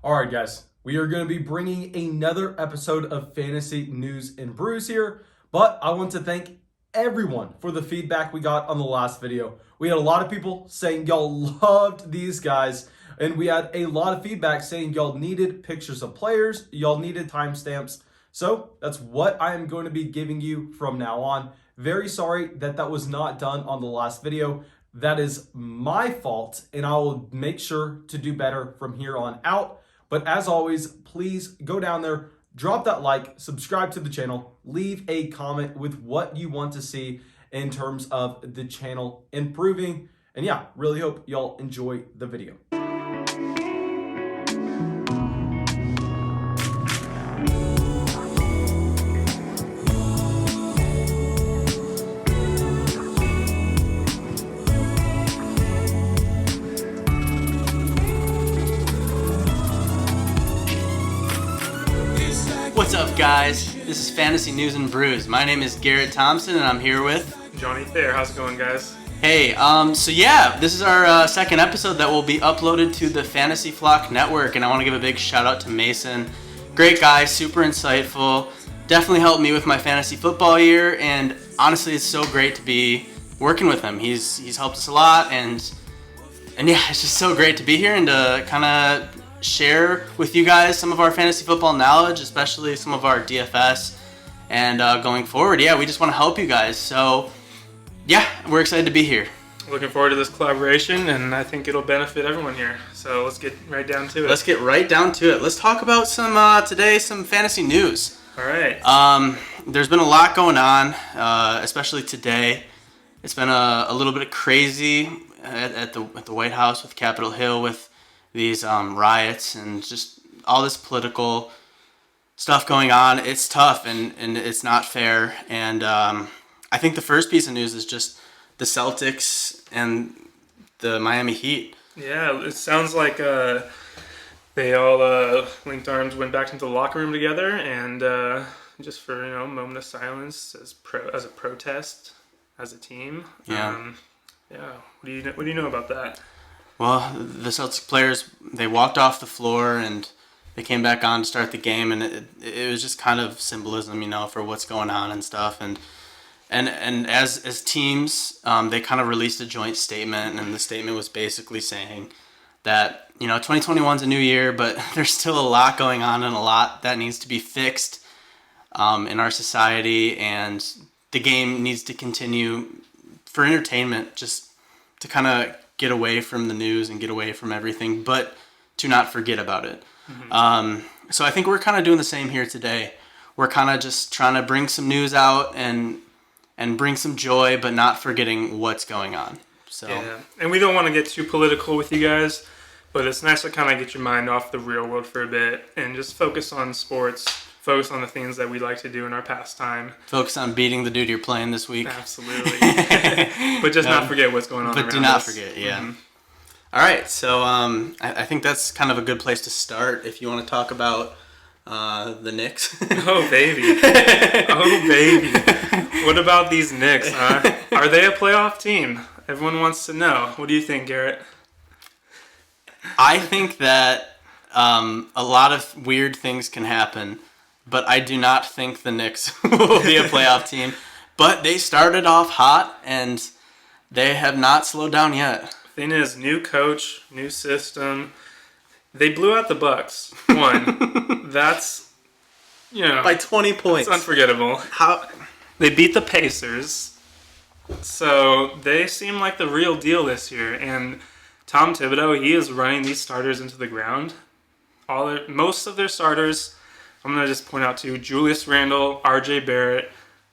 All right, guys, we are going to be bringing another episode of Fantasy News and Brews here, but I want to thank everyone for the feedback we got on the last video. We had a lot of people saying y'all loved these guys, and we had a lot of feedback saying y'all needed pictures of players, y'all needed timestamps. So that's what I am going to be giving you from now on. Very sorry that was not done on the last video. That is my fault, and I will make sure to do better from here on out. But as always, please go down there, drop that like, subscribe to the channel, leave a comment with what you want to see in terms of the channel improving. And yeah, really hope y'all enjoy the video. What's up, guys? This is Fantasy News and Brews. My name is Garrett Thompson, and I'm here with Johnny Thayer. How's it going, guys? Hey. So yeah, this is our second episode that will be uploaded to the Fantasy Flock Network, and I want to give a big shout out to Mason. Great guy, super insightful. Definitely helped me with my fantasy football year, and honestly, it's so great to be working with him. He's helped us a lot, and yeah, it's just so great to be here and to kind of share with you guys some of our fantasy football knowledge, especially some of our DFS, and going forward, yeah, we just want to help you guys. So yeah, we're excited to be here. Looking forward to this collaboration, and I think it'll benefit everyone here. So let's get right down to it. Let's get right down to it. Let's talk about some fantasy news. All right. There's been a lot going on, especially today. It's been a little bit crazy at the White House with Capitol Hill with these riots and just all this political stuff going on. It's tough and it's not fair. And I think the first piece of news is just the Celtics and the Miami Heat. Yeah, it sounds like they all linked arms, went back into the locker room together, and just for a moment of silence as a protest as a team. Yeah. Yeah. What do you know about that? Well, the Celtics players, they walked off the floor and they came back on to start the game, and it was just kind of symbolism, for what's going on and stuff. And as teams, they kind of released a joint statement, and the statement was basically saying that 2021 is a new year, but there's still a lot going on and a lot that needs to be fixed in our society, and the game needs to continue for entertainment, just to kind of get away from the news and get away from everything, but to not forget about it. Mm-hmm. So I think we're kind of doing the same here today. We're kind of just trying to bring some news out and bring some joy, but not forgetting what's going on. So yeah, and we don't want to get too political with you guys, but it's nice to kind of get your mind off the real world for a bit and just focus on sports, focus on the things that we like to do in our pastime. Focus on beating the dude you're playing this week. Absolutely. But just not forget what's going on around us. But do not forget, yeah. Mm-hmm. All right, so I think that's kind of a good place to start if you want to talk about the Knicks. Oh, baby. Oh, baby. What about these Knicks, huh? Are they a playoff team? Everyone wants to know. What do you think, Garrett? I think that a lot of weird things can happen, but I do not think the Knicks will be a playoff team. But they started off hot, and they have not slowed down yet. Thing is, new coach, new system. They blew out the Bucks. That's, by 20 points. It's unforgettable. How they beat the Pacers. So they seem like the real deal this year. And Tom Thibodeau, he is running these starters into the ground. Most of their starters, I'm going to just point out to Julius Randle, RJ Barrett,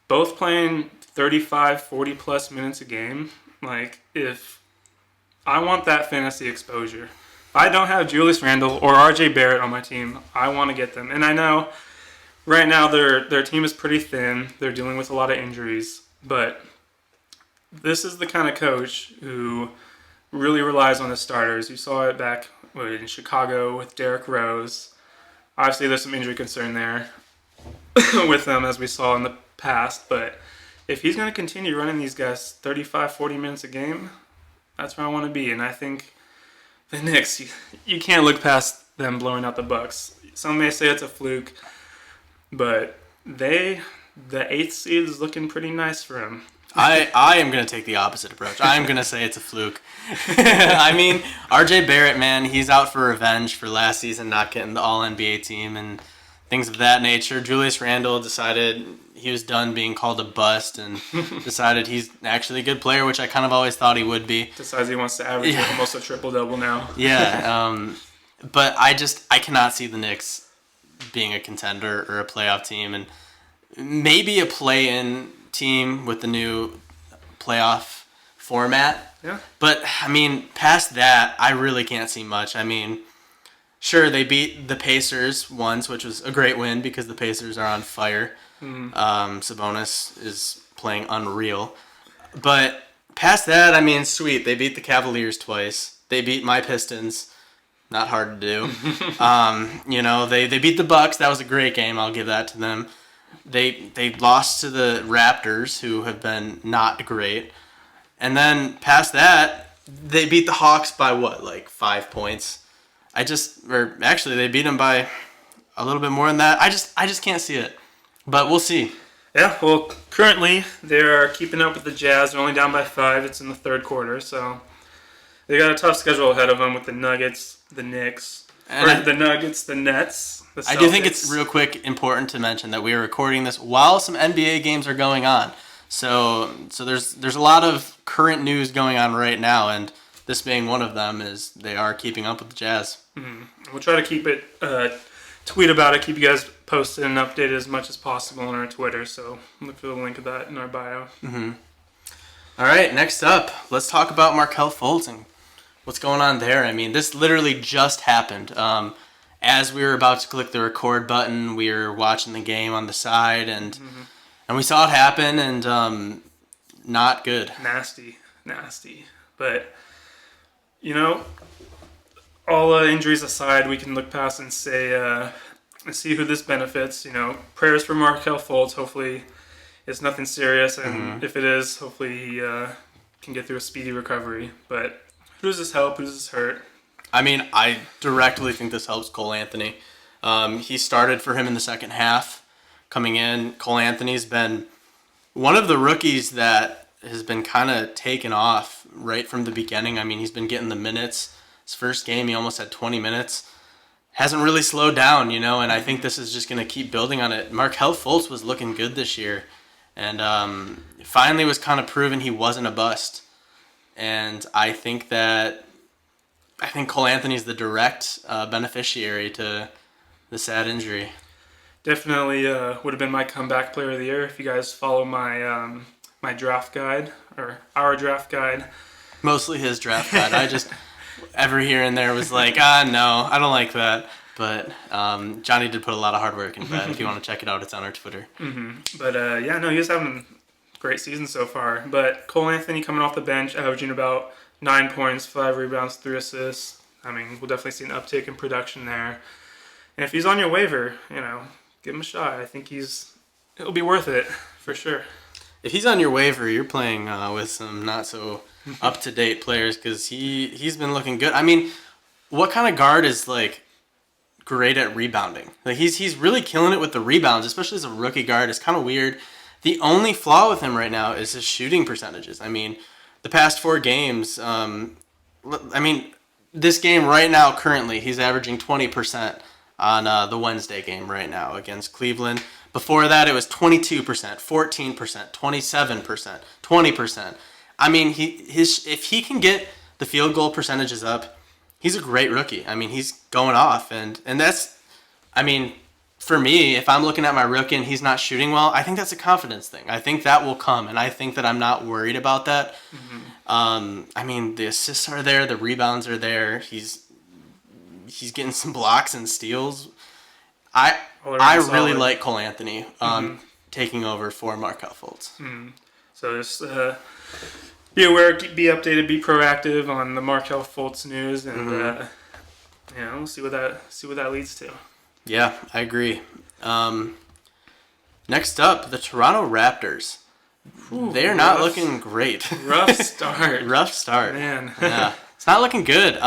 both playing 35, 40-plus minutes a game. Like, if I want that fantasy exposure. If I don't have Julius Randle or RJ Barrett on my team, I want to get them. And I know right now their team is pretty thin. They're dealing with a lot of injuries. But this is the kind of coach who really relies on his starters. You saw it back in Chicago with Derrick Rose. Obviously, there's some injury concern there with them, as we saw in the past. But if he's going to continue running these guys 35, 40 minutes a game, that's where I want to be. And I think the Knicks, you can't look past them blowing out the Bucks. Some may say it's a fluke, but the 8th seed is looking pretty nice for him. I am going to take the opposite approach. I'm going to say it's a fluke. I mean, RJ Barrett, man, he's out for revenge for last season not getting the All-NBA team and things of that nature. Julius Randle decided he was done being called a bust and decided he's actually a good player, which I kind of always thought he would be. Decides he wants to average almost a triple-double now. Yeah, but I cannot see the Knicks being a contender or a playoff team, and maybe a play-in team with the new playoff format. Yeah. But, I mean, past that, I really can't see much. I mean, sure, they beat the Pacers once, which was a great win because the Pacers are on fire. Sabonis is playing unreal. But past that, I mean, sweet. They beat the Cavaliers twice. They beat my Pistons. Not hard to do. You know, they beat the Bucks. That was a great game. I'll give that to them. They lost to the Raptors, who have been not great. And then past that, they beat the Hawks by what, like 5 points? Actually, they beat them by a little bit more than that. I just can't see it. But we'll see. Yeah, well, currently they are keeping up with the Jazz. They're only down by 5. It's in the third quarter, so they got a tough schedule ahead of them with the Nuggets, the Knicks, the Nuggets, the Nets. I do think it's real quick important to mention that we are recording this while some NBA games are going on. So there's a lot of current news going on right now, and this being one of them is they are keeping up with the Jazz. Mm-hmm. We'll try to keep it, tweet about it, keep you guys posted and updated as much as possible on our Twitter. So look for the link of that in our bio. Mm-hmm. All right, next up, let's talk about Markelle Fultz and what's going on there. I mean, this literally just happened. As we were about to click the record button, we were watching the game on the side, and we saw it happen, and not good. Nasty. But, you know, all injuries aside, we can look past and say, see who this benefits. You know, prayers for Markelle Fultz. Hopefully it's nothing serious, and if it is, hopefully he can get through a speedy recovery. But who does this help? Who does this hurt? I mean, I directly think this helps Cole Anthony. He started for him in the second half. Coming in, Cole Anthony's been one of the rookies that has been kind of taken off right from the beginning. I mean, he's been getting the minutes. His first game, he almost had 20 minutes. Hasn't really slowed down, you know, and I think this is just going to keep building on it. Markelle Fultz was looking good this year, and finally was kind of proven he wasn't a bust. And I think Cole Anthony's the direct beneficiary to the sad injury. Definitely would have been my comeback player of the year if you guys follow my my draft guide or our draft guide. Mostly his draft guide. I just every here and there was like, no, I don't like that. But Johnny did put a lot of hard work into that. If you want to check it out, it's on our Twitter. But yeah, no, he was having a great season so far. But Cole Anthony coming off the bench, averaging about 9 points, 5 rebounds, 3 assists. I mean, we'll definitely see an uptick in production there. And if he's on your waiver, you know, give him a shot. I think it'll be worth it for sure. If he's on your waiver, you're playing with some not so up to date players because he's been looking good. I mean, what kind of guard is like great at rebounding? Like he's really killing it with the rebounds, especially as a rookie guard. It's kind of weird. The only flaw with him right now is his shooting percentages. I mean, the past 4 games, this game right now, currently, he's averaging 20% on the Wednesday game right now against Cleveland. Before that, it was 22%, 14%, 27%, 20%. I mean, if he can get the field goal percentages up, he's a great rookie. I mean, he's going off, and that's, I mean, for me, if I'm looking at my rookie and he's not shooting well, I think that's a confidence thing. I think that will come, and I think that I'm not worried about that. I mean, the assists are there, the rebounds are there. He's getting some blocks and steals. I really like Cole Anthony taking over for Markelle Fultz. So just be aware, be updated, be proactive on the Markelle Fultz news, and we'll see what that leads to. Yeah, I agree. Next up, the Toronto Raptors. They're not looking great. Rough start. Rough start. Man. Yeah, it's not looking good.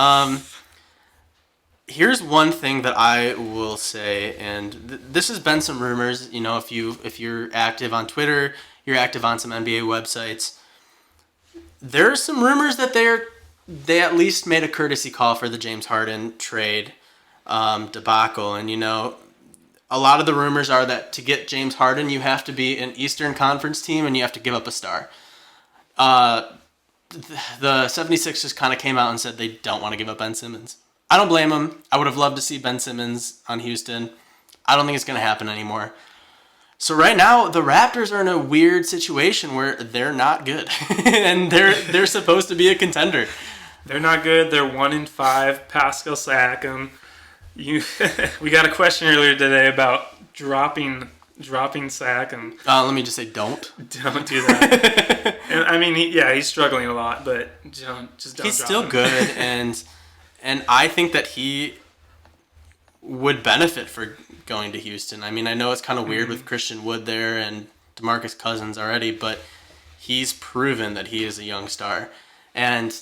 here's one thing that I will say, and this has been some rumors. You know, if you're active on Twitter, you're active on some NBA websites. There's some rumors that they at least made a courtesy call for the James Harden trade debacle, and you know, a lot of the rumors are that to get James Harden, you have to be an Eastern Conference team and you have to give up a star. The 76ers kind of came out and said they don't want to give up Ben Simmons. I don't blame them. I would have loved to see Ben Simmons on Houston. I don't think it's going to happen anymore. So right now, the Raptors are in a weird situation where they're not good. And they're supposed to be a contender. They're not good. They're 1-5. Pascal Siakam. We got a question earlier today about dropping Siakam. Let me just say don't. Don't do that. And, I mean, he's struggling a lot, but don't He's drop still him. good, and I think that he would benefit for going to Houston. I mean, I know it's kind of weird with Christian Wood there and DeMarcus Cousins already, but he's proven that he is a young star. And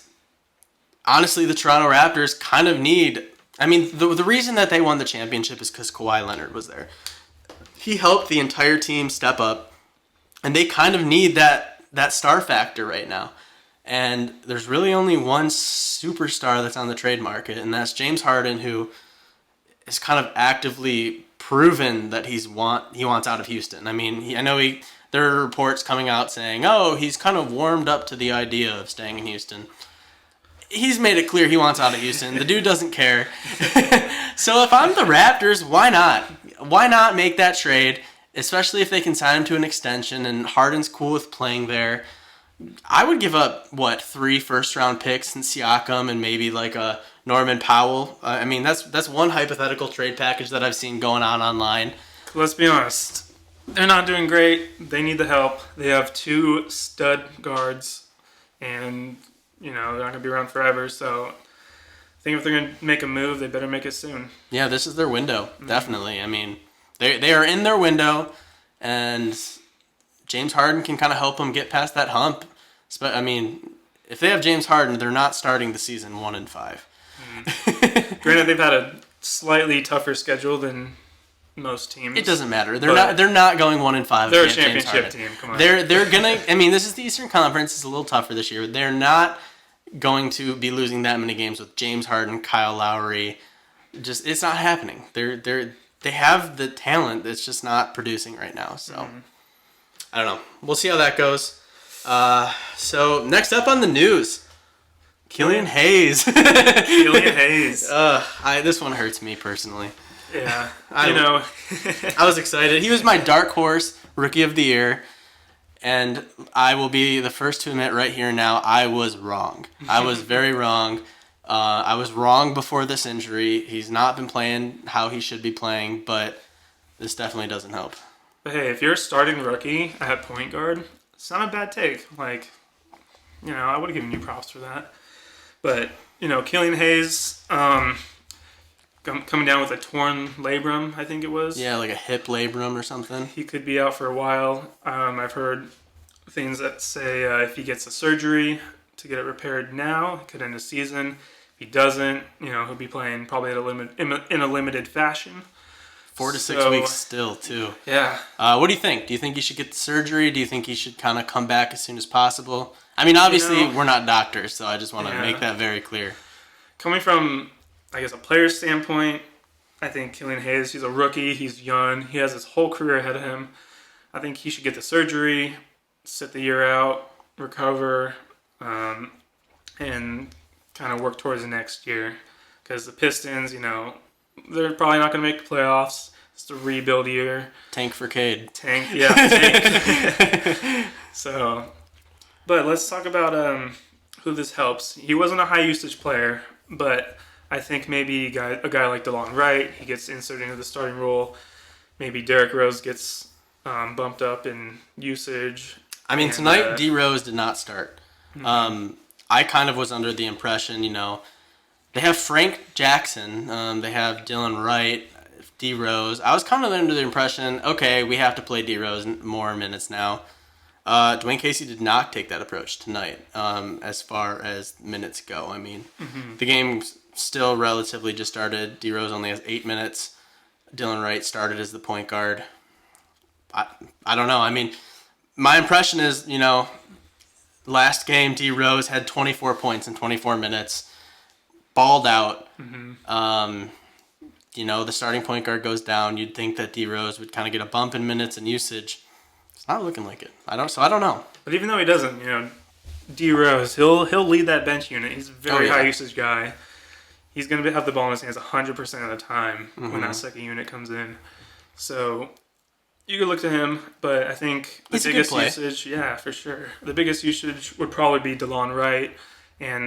honestly, the Toronto Raptors kind of need... I mean, the reason that they won the championship is because Kawhi Leonard was there. He helped the entire team step up, and they kind of need that star factor right now. And there's really only one superstar that's on the trade market, and that's James Harden, who is kind of actively proven that he wants out of Houston. I mean, there are reports coming out saying, oh, he's kind of warmed up to the idea of staying in Houston. He's made it clear he wants out of Houston. The dude doesn't care. So if I'm the Raptors, why not? Why not make that trade, especially if they can sign him to an extension and Harden's cool with playing there? I would give up, 3 first-round picks and Siakam and maybe like a Norman Powell. I mean, that's one hypothetical trade package that I've seen going on online. Let's be honest. They're not doing great. They need the help. They have 2 stud guards, and they're not going to be around forever. So I think if they're going to make a move, they better make it soon. Yeah, this is their window, definitely. I mean, they are in their window, and James Harden can kind of help them get past that hump. But I mean, if they have James Harden, they're not starting the season 1-5. Granted, they've had a slightly tougher schedule than most teams. It doesn't matter. They're not going 1-5. They're a if they have James championship Harden. team. Come on. They're gonna. I mean, this is the Eastern Conference. It's a little tougher this year. They're not going to be losing that many games with James Harden, Kyle Lowry. It's not happening. They have the talent. It's just not producing right now. So I don't know. We'll see how that goes. So next up on the news, Killian Hayes. Killian Hayes. This one hurts me personally. Yeah. I was excited. He was my dark horse rookie of the year. And I will be the first to admit right here now, I was wrong. I was very wrong. I was wrong before this injury. He's not been playing how he should be playing, but this definitely doesn't help. But hey, if you're a starting rookie at point guard, it's not a bad take. I would have given you props for that. But, Killian Hayes coming down with a torn labrum, I think it was. Yeah, like a hip labrum or something. He could be out for a while. I've heard things that say if he gets a surgery to get it repaired now, it could end the season. If he doesn't, he'll be playing probably in a limited fashion. 4 to 6 weeks still, too. Yeah. What do you think? Do you think he should get the surgery? Do you think he should kind of come back as soon as possible? I mean, obviously, we're not doctors, so I just want to make that very clear. Coming from, I guess, a player's standpoint, I think Killian Hayes, he's a rookie, he's young, he has his whole career ahead of him. I think he should get the surgery, sit the year out, recover, and kind of work towards the next year. Because the Pistons, they're probably not going to make the playoffs. It's a rebuild year. Tank for Cade. Tank. So, but let's talk about who this helps. He wasn't a high usage player, but I think maybe a guy like DeLon Wright, he gets inserted into the starting role. Maybe Derrick Rose gets bumped up in usage. I mean, tonight D Rose did not start. I kind of was under the impression, they have Frank Jackson, they have Dylan Wright, D Rose. I was kind of under the impression, okay, we have to play D Rose more minutes now. Dwayne Casey did not take that approach tonight as far as minutes go. I mean, the game still relatively just started. D Rose only has 8 minutes. Dylan Wright started as the point guard. I don't know. I mean, my impression is, last game D Rose had 24 points in 24 minutes, balled out. Mm-hmm. The starting point guard goes down. You'd think that D Rose would kind of get a bump in minutes and usage. It's not looking like it. I don't know. But even though he doesn't, D Rose, he'll lead that bench unit. He's a very high usage guy. He's going to have the ball in his hands 100% of the time when that second unit comes in. So you could look to him, but I think the biggest usage, yeah, for sure. The biggest usage would probably be DeLon Wright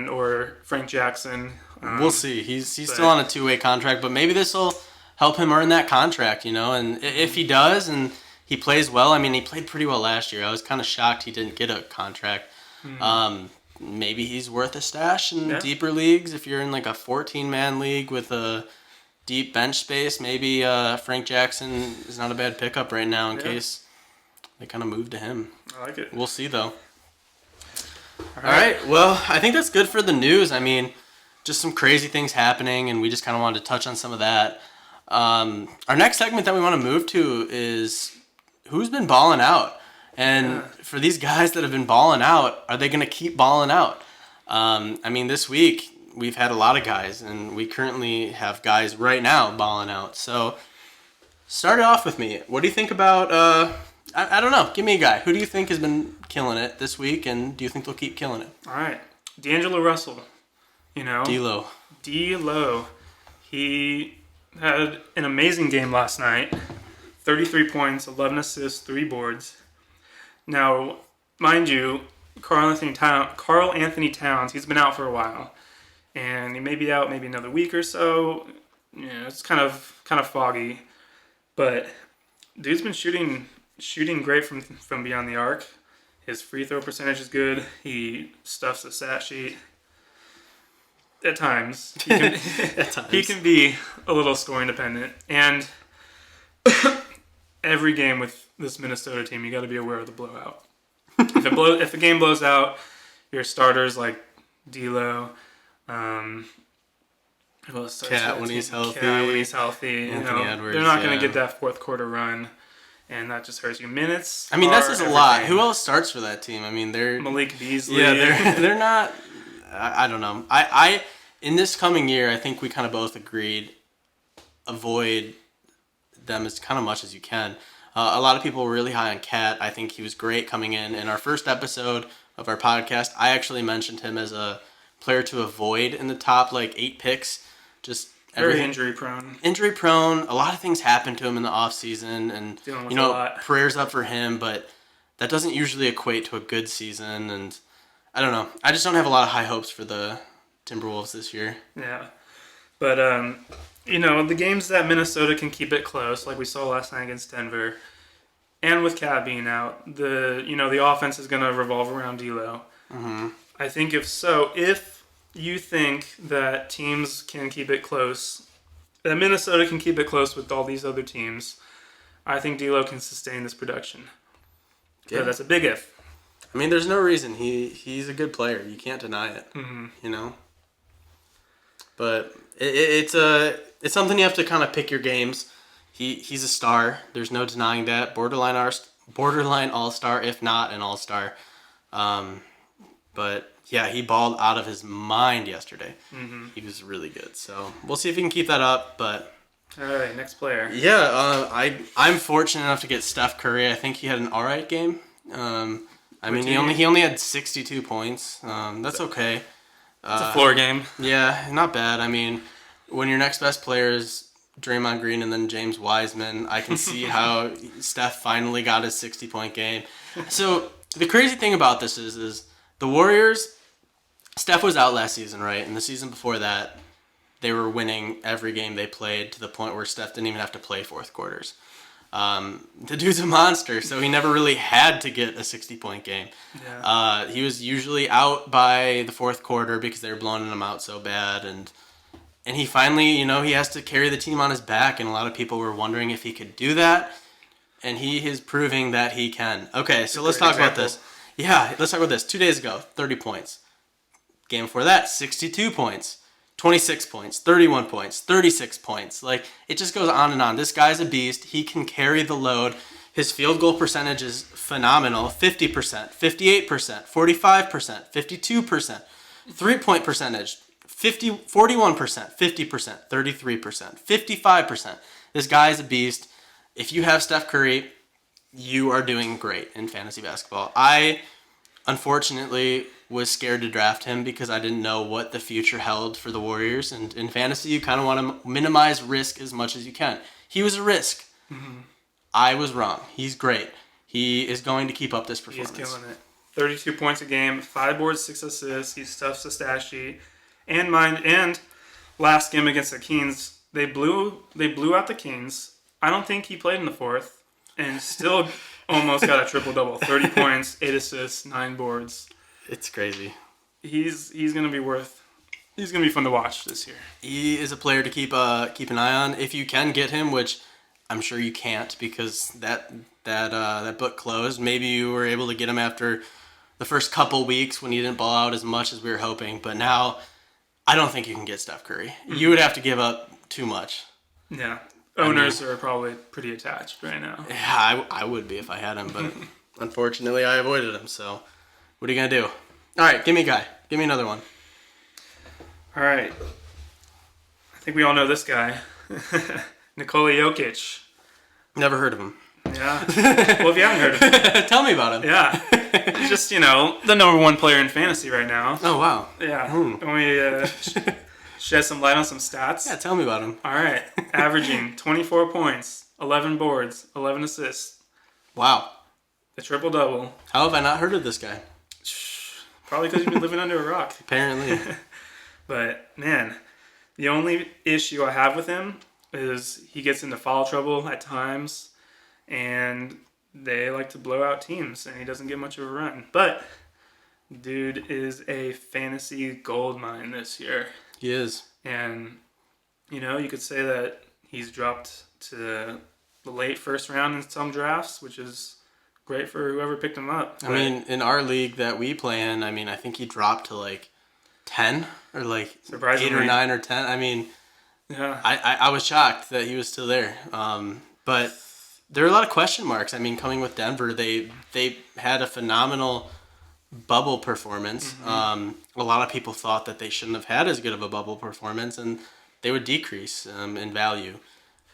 or Frank Jackson. We'll see. He's still on a 2-way contract, but maybe this will help him earn that contract, And if he does and he plays well, I mean, he played pretty well last year. I was kind of shocked he didn't get a contract. Mm-hmm. Maybe he's worth a stash in deeper leagues. If you're in like a 14-man league with a deep bench space, maybe Frank Jackson is not a bad pickup right now in case they kind of move to him. I like it. We'll see, though. All right. Well, I think that's good for the news. I mean, just some crazy things happening, and we just kind of wanted to touch on some of that. Our next segment that we want to move to is who's been balling out. And for these guys that have been balling out, are they going to keep balling out? I mean, this week we've had a lot of guys, and we currently have guys right now balling out. So start it off with me. What do you think about, I don't know, give me a guy. Who do you think has been killing it this week, and do you think they'll keep killing it? All right. D'Angelo Russell, D-Lo. D-Lo. He had an amazing game last night. 33 points, 11 assists, 3 boards. Now, mind you, Carl Anthony Towns, he's been out for a while, and he may be out maybe another week or so. It's kind of foggy, but dude's been shooting great from beyond the arc. His free throw percentage is good. He stuffs the stat sheet. At times, he can be a little scoring dependent, and every game with this Minnesota team, you got to be aware of the blowout. If the game blows out, your starters like D'Lo, Cat when he's healthy, Anthony Edwards, they're not going to get that fourth quarter run, and that just hurts you. Minutes. I mean, that's just a lot. Who else starts for that team? I mean, they're Malik Beasley. Yeah, they're not. I don't know. I in this coming year, I think we kind of both agreed avoid them as kind of much as you can. A lot of people were really high on Cat. I think he was great coming in. In our first episode of our podcast, I actually mentioned him as a player to avoid in the top 8 picks. Just very injury prone. Injury prone. A lot of things happened to him in the offseason, and a lot. Prayers up for him, but that doesn't usually equate to a good season, and I don't know. I just don't have a lot of high hopes for the Timberwolves this year. Yeah. But the games that Minnesota can keep it close, like we saw last night against Denver, and with Cat being out, the offense is going to revolve around D'Lo. Mm-hmm. I think if you think that teams can keep it close, that Minnesota can keep it close with all these other teams, I think D'Lo can sustain this production. Yeah. So that's a big if. I mean, there's no reason. He's a good player. You can't deny it. Mm-hmm. But it's something you have to kind of pick your games. He's a star. There's no denying that. Borderline all-star, if not an all-star. But yeah, he balled out of his mind yesterday. Mm-hmm. He was really good. So we'll see if he can keep that up. But all right, next player. Yeah, I'm fortunate enough to get Steph Curry. I think he had an all right game. He only had 62 points. That's okay. It's a floor game. Yeah, not bad. I mean, when your next best player is Draymond Green and then James Wiseman, I can see how Steph finally got his 60-point game. So the crazy thing about this is the Warriors, Steph was out last season, right? And the season before that, they were winning every game they played to the point where Steph didn't even have to play fourth quarters. The dude's a monster, so he never really had to get a 60-point game. Yeah. He was usually out by the fourth quarter because they were blowing him out so bad, and he finally, he has to carry the team on his back, and a lot of people were wondering if he could do that, and he is proving that he can. Okay, so let's talk about this. Yeah, let's talk about this. 2 days ago, 30 points. Game before that, 62 points. 26 points, 31 points, 36 points. Like, it just goes on and on. This guy's a beast. He can carry the load. His field goal percentage is phenomenal. 50%, 58%, 45%, 52%. 3-point percentage, 41%, 50%, 33%, 55%. This guy is a beast. If you have Steph Curry, you are doing great in fantasy basketball. I, unfortunately, was scared to draft him because I didn't know what the future held for the Warriors. And in fantasy, you kind of want to minimize risk as much as you can. He was a risk. Mm-hmm. I was wrong. He's great. He is going to keep up this performance. He's killing it. 32 points a game, 5 boards, 6 assists. He stuffs the stat sheet. And last game against the Kings, they blew out the Kings. I don't think he played in the fourth, and still almost got a triple-double. 30 points, 8 assists, 9 boards. It's crazy. He's gonna be fun to watch this year. He is a player to keep an eye on if you can get him, which I'm sure you can't because that book closed. Maybe you were able to get him after the first couple weeks when he didn't ball out as much as we were hoping, but now I don't think you can get Steph Curry. Mm-hmm. You would have to give up too much. Yeah. Owners are probably pretty attached right now. Yeah, I would be if I had him, but unfortunately I avoided him, so what are you going to do? All right, give me a guy. Give me another one. All right. I think we all know this guy. Nikola Jokic. Never heard of him. Yeah. Well, if you haven't heard of him. Tell me about him. Yeah. He's just, the number one player in fantasy right now. Oh, wow. Yeah. Let me shed some light on some stats. Yeah, tell me about him. All right. Averaging 24 points, 11 boards, 11 assists. Wow. The triple-double. How have I not heard of this guy? Probably because you've been living under a rock. Apparently. But, man, the only issue I have with him is he gets into foul trouble at times, and they like to blow out teams, and he doesn't get much of a run. But dude is a fantasy gold mine this year. He is. And, you could say that he's dropped to the late first round in some drafts, which is great for whoever picked him up. I mean, in our league that we play in, I think he dropped to 10 or 8 or 9 or 10. Yeah. I was shocked that he was still there. But there are a lot of question marks. Coming with Denver, they had a phenomenal bubble performance. Mm-hmm. A lot of people thought that they shouldn't have had as good of a bubble performance, and they would decrease in value.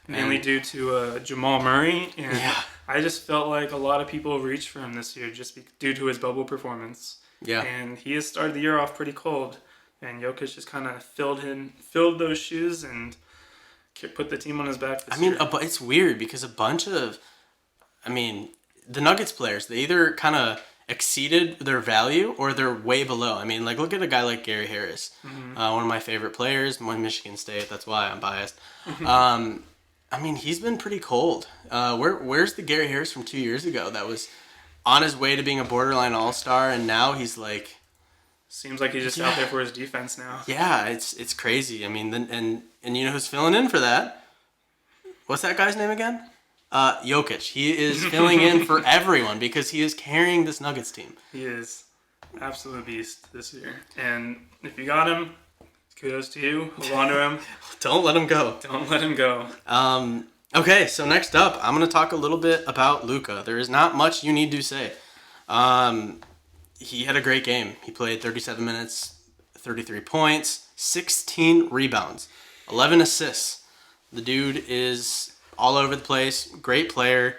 Mainly due to Jamal Murray. And yeah. I just felt like a lot of people reached for him this year just due to his bubble performance. Yeah. And he has started the year off pretty cold. And Jokic just kind of filled those shoes and put the team on his back this year. It's weird because a bunch of, the Nuggets players, they either kind of exceeded their value or they're way below. Look at a guy like Gary Harris, mm-hmm. One of my favorite players, Michigan State. That's why I'm biased. He's been pretty cold. Where's the Gary Harris from 2 years ago that was on his way to being a borderline all-star, and now he's like... Seems like he's just out there for his defense now. Yeah, it's crazy. And you know who's filling in for that? What's that guy's name again? Jokic. He is filling in for everyone because he is carrying this Nuggets team. He is. Absolute beast this year. And if you got him, kudos to you. Hold on to him. Don't let him go. Don't let him go. Okay, so next up, I'm going to talk a little bit about Luka. There is not much you need to say. He had a great game. He played 37 minutes, 33 points, 16 rebounds, 11 assists. The dude is all over the place. Great player.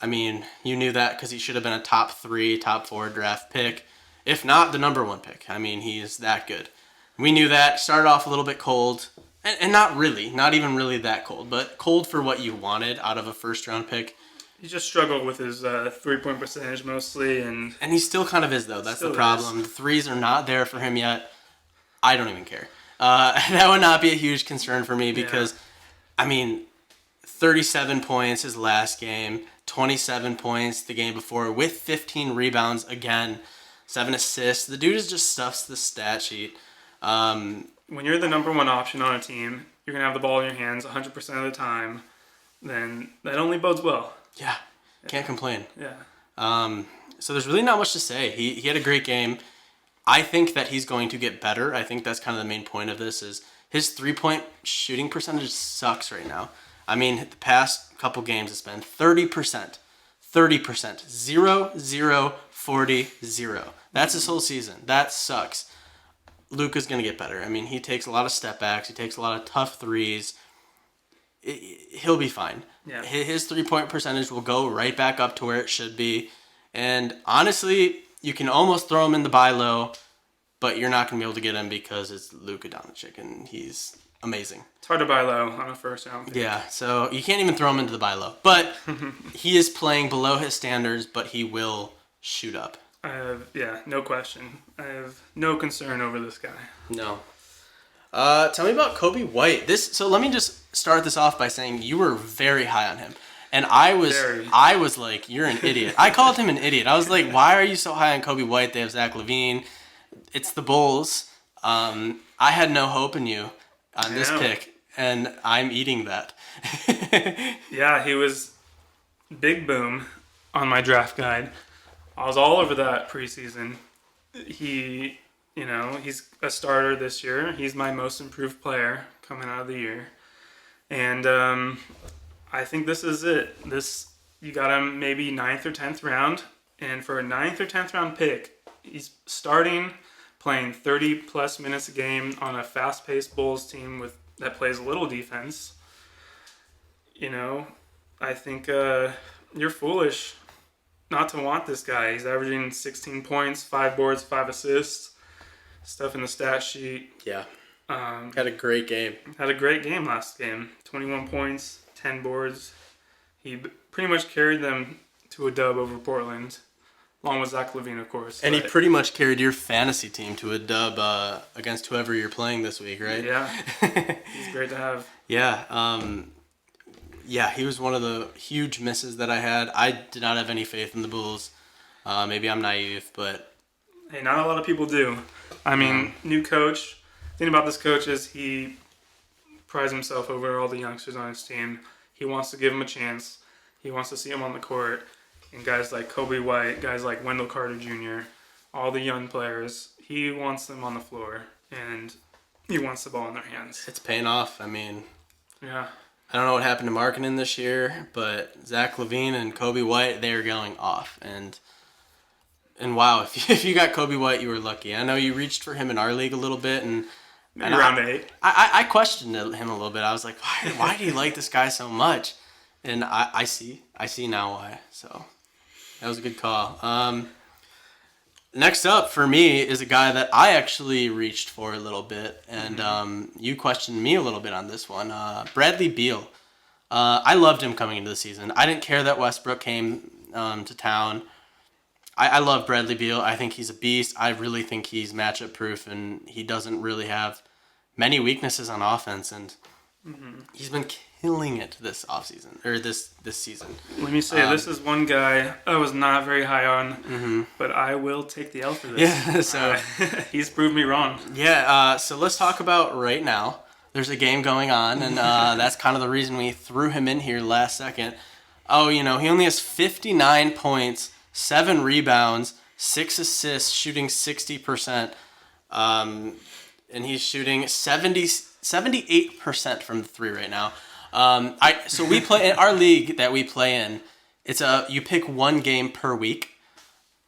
You knew that because he should have been a top 3, top 4 draft pick. If not, the number 1 pick. He is that good. We knew that. Started off a little bit cold. And not even really that cold, but cold for what you wanted out of a first-round pick. He just struggled with his 3-point percentage mostly. And he still kind of is, though. That's the problem. The threes are not there for him yet. I don't even care. That would not be a huge concern for me because, 37 points his last game, 27 points the game before with 15 rebounds again, 7 assists. The dude just stuffs the stat sheet. When you're the number 1 option on a team, you're going to have the ball in your hands 100% of the time, then that only bodes well. Yeah, can't complain. Yeah. So there's really not much to say. He had a great game. I think that he's going to get better. I think that's kind of the main point of this is his 3-point shooting percentage sucks right now. I mean, the past couple games it's been 30%, 30%, 0, 0, 40, 0. That's his whole season. That sucks. Luka's going to get better. I mean, he takes a lot of step backs. He takes a lot of tough threes. He'll be fine. Yeah. His 3-point percentage will go right back up to where it should be. And honestly, you can almost throw him in the buy low, but you're not going to be able to get him because it's Luka Doncic, and he's amazing. It's hard to buy low on a first round pick. Yeah, so you can't even throw him into the buy low. But he is playing below his standards, but he will shoot up. No question. I have no concern over this guy. No. Tell me about Kobe White. So let me just start this off by saying you were very high on him. And I was like, you're an idiot. I called him an idiot. I was like, why are you so high on Kobe White? They have Zach LaVine. It's the Bulls. I had no hope in you on this pick, and I'm eating that. Yeah, he was big boom on my draft guide. I was all over that preseason. He's a starter this year. He's my most improved player coming out of the year. And I think this is it. You got him maybe 9th or 10th round. And for a 9th or 10th round pick, he's playing 30-plus minutes a game on a fast-paced Bulls team that plays a little defense. I think you're foolish not to want this guy. He's averaging 16 points, 5 boards, 5 assists, stuff in the stat sheet. Yeah. Had a great game. Had a great game last game. 21 points, 10 boards. He pretty much carried them to a dub over Portland, along with Zach LaVine, of course. And he pretty much carried your fantasy team to a dub against whoever you're playing this week, right? Yeah. He's great to have. Yeah. He was one of the huge misses that I had. I did not have any faith in the Bulls. Maybe I'm naive, but... Hey, not a lot of people do. I mean, new coach. The thing about this coach is he prides himself over all the youngsters on his team. He wants to give them a chance. He wants to see them on the court. And guys like Kobe White, guys like Wendell Carter Jr., all the young players, he wants them on the floor. And he wants the ball in their hands. It's paying off. I mean... Yeah. I don't know what happened to marketing this year, but Zach LaVine and Kobe White, they are going off. And wow, if you got Kobe White, you were lucky. I know you reached for him in our league a little bit, and round 8. I questioned him a little bit. I was like, why do you like this guy so much? And I see now why. So that was a good call. Next up for me is a guy that I actually reached for a little bit, and you questioned me a little bit on this one. Bradley Beal. I loved him coming into the season. I didn't care that Westbrook came to town. I love Bradley Beal. I think he's a beast. I really think he's matchup proof, and he doesn't really have many weaknesses on offense, and he's been killing it this offseason, or this season. Let me say, this is one guy I was not very high on, but I will take the L for this. Yeah, so he's proved me wrong. Yeah, so let's talk about right now. There's a game going on, and that's kind of the reason we threw him in here last second. Oh, he only has 59 points, 7 rebounds, 6 assists, shooting 60%, and he's shooting 78% from the 3 right now. So we play in our league that we play in. You pick one game per week,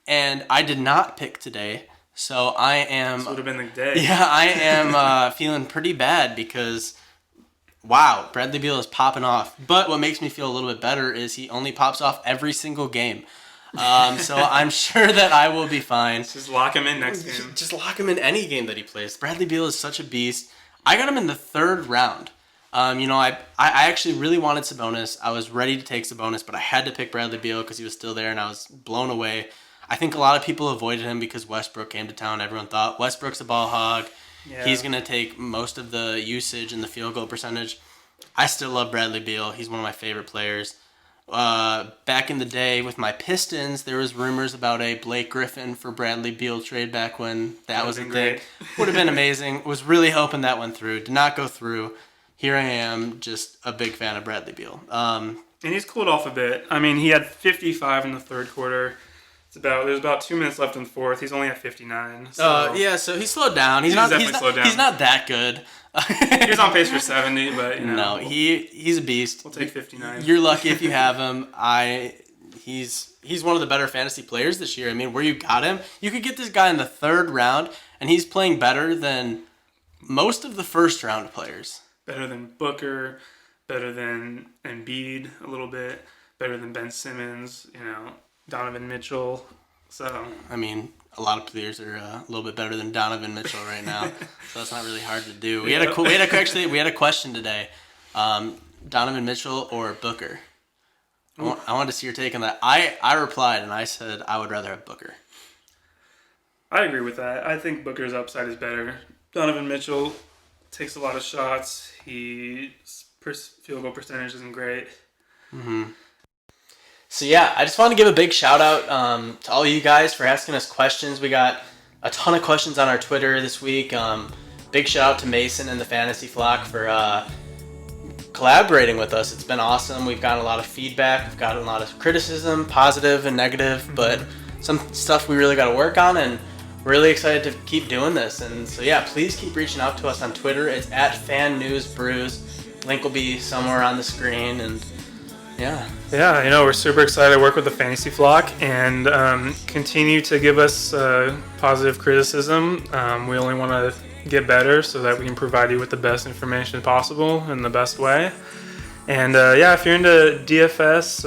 and I did not pick today, so I am. This would have been the day. Yeah, I am feeling pretty bad because, wow, Bradley Beal is popping off. But what makes me feel a little bit better is he only pops off every single game. So I'm sure that I will be fine. Just lock him in next game. Just lock him in any game that he plays. Bradley Beal is such a beast. I got him in the 3rd round. I actually really wanted Sabonis. I was ready to take Sabonis, but I had to pick Bradley Beal because he was still there, and I was blown away. I think a lot of people avoided him because Westbrook came to town. Everyone thought Westbrook's a ball hog. Yeah. He's going to take most of the usage and the field goal percentage. I still love Bradley Beal. He's one of my favorite players. Back in the day with my Pistons, there was rumors about a Blake Griffin for Bradley Beal trade back when that was a thing. Would have been amazing. Was really hoping that went through. Did not go through. Here I am, just a big fan of Bradley Beal. And he's cooled off a bit. I mean, he had 55 in the 3rd quarter, There's about 2 minutes left in the fourth. He's only at 59. So Yeah, so he slowed down. He's definitely slowed down. He's not that good. He's on pace for 70, but No, he's a beast. We'll take 59. You're lucky if you have him. He's one of the better fantasy players this year. I mean, where you got him, you could get this guy in the third round, and he's playing better than most of the first round players. Better than Booker, better than Embiid a little bit, better than Ben Simmons, Donovan Mitchell. So I mean, a lot of players are a little bit better than Donovan Mitchell right now, so that's not really hard to do. We had a question today: Donovan Mitchell or Booker. I wanted to see your take on that. I replied and I said I would rather have Booker. I agree with that. I think Booker's upside is better. Donovan Mitchell takes a lot of shots. His field goal percentage isn't great. Mm-hmm. So yeah, I just want to give a big shout out to all you guys for asking us questions. We got a ton of questions on our Twitter this week. Big shout out to Mason and the Fantasy Flock for collaborating with us. It's been awesome. We've gotten a lot of feedback. We've gotten a lot of criticism, positive and negative, but some stuff we really got to work on, and we're really excited to keep doing this. And so yeah, please keep reaching out to us on Twitter. It's at FanNewsBrews. Link will be somewhere on the screen, and yeah, we're super excited to work with the Fantasy Flock and continue to give us positive criticism. We only want to get better so that we can provide you with the best information possible in the best way. And if you're into DFS,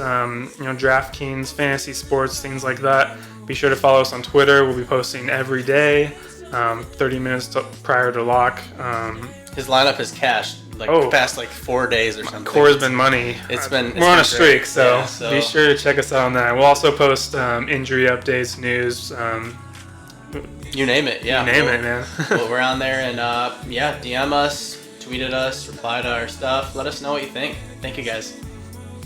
DraftKings, fantasy sports, things like that, be sure to follow us on Twitter. We'll be posting every day, 30 minutes prior to lock. His lineup is cashed the past 4 days or something. Core's been money. We're on a streak, so so be sure to check us out on that. We'll also post injury updates, news. You name it, yeah. You name it, man. Well, we're on there, and DM us, tweet at us, reply to our stuff. Let us know what you think. Thank you, guys.